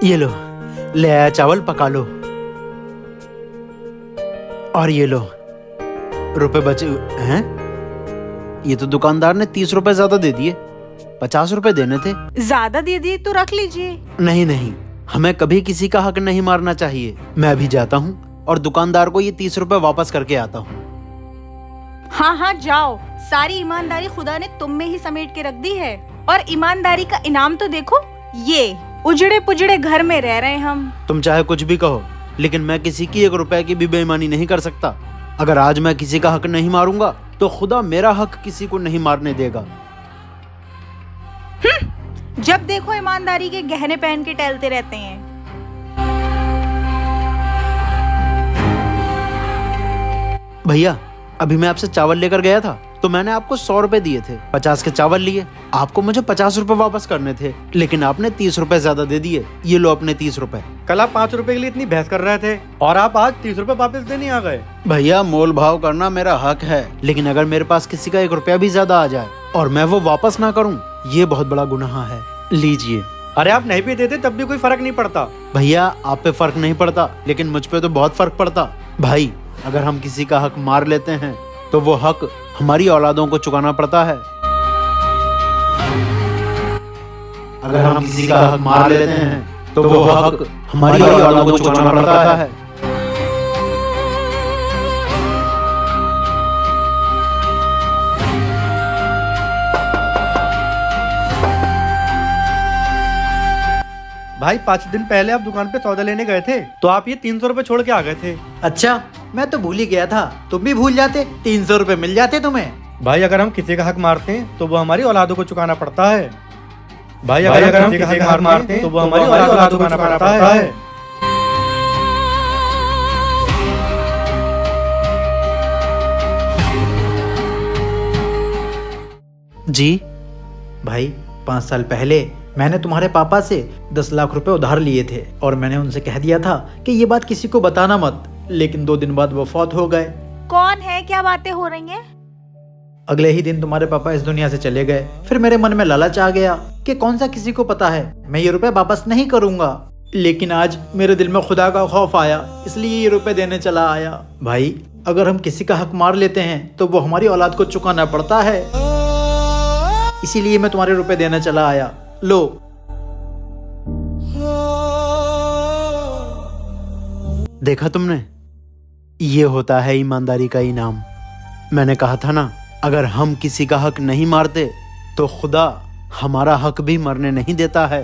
ये लो, ले आया चावल, पका लो। और ये लो, रुपए बचे हैं। ये तो दुकानदार ने 30 रुपए ज्यादा दे दिए, 50 रुपए देने थे। ज्यादा दे दिए तो रख लीजिए। नहीं नहीं, हमें कभी किसी का हक नहीं मारना चाहिए। मैं भी जाता हूँ और दुकानदार को ये 30 रुपए वापस करके आता हूँ। हाँ हाँ जाओ, सारी ईमानदारी खुदा ने तुम में ही समेट के रख दी है। और ईमानदारी का इनाम तो देखो, ये उजड़े पुजड़े घर में रह रहे हम। तुम चाहे कुछ भी कहो, लेकिन मैं किसी की 1 रुपए की भी बेईमानी नहीं कर सकता। अगर आज मैं किसी का हक नहीं मारूंगा तो खुदा मेरा हक किसी को नहीं मारने देगा। जब देखो ईमानदारी के गहने पहन के टहलते रहते हैं। भैया, अभी मैं आपसे चावल लेकर गया था तो मैंने आपको 100 रुपए दिए थे, 50 के चावल लिए। आपको मुझे 50 रुपए वापस करने थे, लेकिन आपने 30 रुपए ज्यादा दे दिए। ये लो अपने 30 रुपए। कल आप 5 रुपए के लिए इतनी बहस कर रहे थे और आप आज 30 रुपए वापस देने आ गए। भैया, मोल भाव करना मेरा हक है, लेकिन अगर मेरे पास किसी का 1 रुपया भी ज्यादा आ जाए और मैं वो वापस ना करूं, ये बहुत बड़ा गुनाह है। लीजिए। अरे आप नहीं भी देते तब भी कोई फर्क नहीं पड़ता। भैया, आप पे फर्क नहीं पड़ता, लेकिन मुझ पे तो बहुत फर्क पड़ता। भाई, अगर हम किसी का हक मार लेते हैं तो वो हक हमारी औलादों को चुकाना पड़ता है। अगर हम किसी का हक मार लेते हैं तो वो हक हमारी औलादों को चुकाना पड़ता है। भाई 5 दिन पहले आप दुकान पे सौदा लेने गए थे तो आप ये 300 रुपए छोड़ के आ गए थे। अच्छा, मैं तो भूल ही गया था। तुम भी भूल जाते, 300 रुपए मिल जाते तुम्हें। भाई अगर हम किसी का हक मारते हैं तो वो हमारी औलादों को चुकाना पड़ता है। भाई अगर हम किसी का हक मारते हैं तो वो हमारी औलादों को चुकाना पड़ता है। जी भाई, 5 साल पहले मैंने तुम्हारे पापा से 10 लाख रुपए उधार लिए थे और मैंने उनसे कह दिया था कि ये बात किसी को बताना मत, लेकिन 2 दिन बाद वो फौत हो गए। कौन है, क्या बातें हो रही हैं? अगले ही दिन तुम्हारे पापा इस दुनिया से चले गए। फिर मेरे मन में लालच आ गया कि कौन सा किसी को पता है, मैं ये रुपए वापस नहीं करूंगा। लेकिन आज मेरे दिल में खुदा का खौफ आया, इसलिए ये रुपए देने चला आया। भाई, अगर हम किसी का हक मार लेते हैं तो वो हमारी औलाद को चुकाना पड़ता है, इसीलिए मैं तुम्हारे रुपए देने चला आया। लो। देखा तुमने, ये होता है ईमानदारी का इनाम। मैंने कहा था ना, अगर हम किसी का हक नहीं मारते तो खुदा हमारा हक भी मरने नहीं देता है।